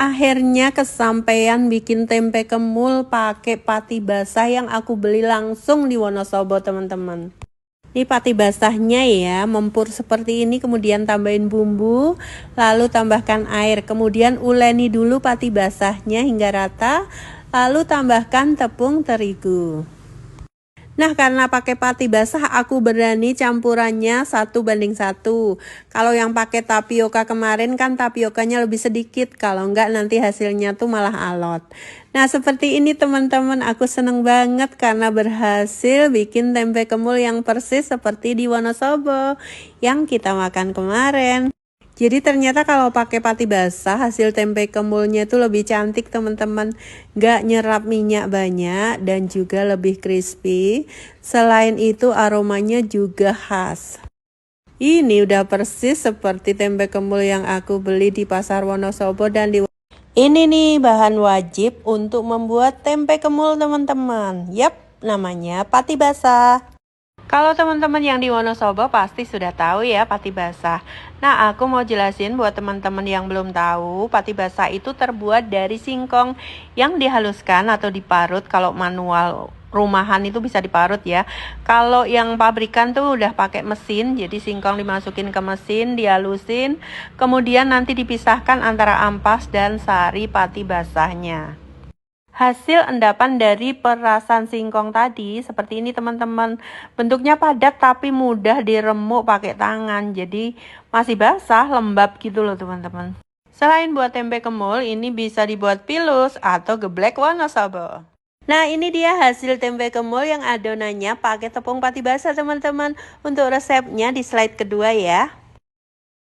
Akhirnya kesampaian bikin tempe kemul pakai pati basah yang aku beli langsung di Wonosobo, teman-teman. Ini pati basahnya ya, mempur seperti ini, kemudian tambahin bumbu, lalu tambahkan air, kemudian uleni dulu pati basahnya hingga rata, lalu tambahkan tepung terigu. Nah, karena pakai pati basah aku berani campurannya 1:1. Kalau yang pakai tapioka kemarin kan tapiokanya lebih sedikit, kalau enggak nanti hasilnya tuh malah alot. Nah, seperti ini teman-teman, aku seneng banget karena berhasil bikin tempe kemul yang persis seperti di Wonosobo yang kita makan kemarin. Jadi ternyata kalau pakai pati basah hasil tempe kemulnya itu lebih cantik, teman-teman. Gak nyerap minyak banyak dan juga lebih crispy. Selain itu aromanya juga khas. Ini udah persis seperti tempe kemul yang aku beli di pasar Wonosobo dan di ini nih bahan wajib untuk membuat tempe kemul, teman-teman. Yap, namanya pati basah. Kalau teman-teman yang di Wonosobo pasti sudah tahu ya pati basah. Nah, aku mau jelasin buat teman-teman yang belum tahu, pati basah itu terbuat dari singkong yang dihaluskan atau diparut. Kalau manual rumahan itu bisa diparut ya. Kalau yang pabrikan tuh udah pakai mesin, jadi singkong dimasukin ke mesin, dihalusin, kemudian nanti dipisahkan antara ampas dan sari pati basahnya. Hasil endapan dari perasan singkong tadi seperti ini, teman-teman. Bentuknya padat tapi mudah diremuk pakai tangan. Jadi masih basah, lembab gitu loh, teman-teman. Selain buat tempe kemul, ini bisa dibuat pilus atau geblek Wonosobo. Nah, ini dia hasil tempe kemul yang adonannya pakai tepung pati basah, teman-teman. Untuk resepnya di slide kedua ya.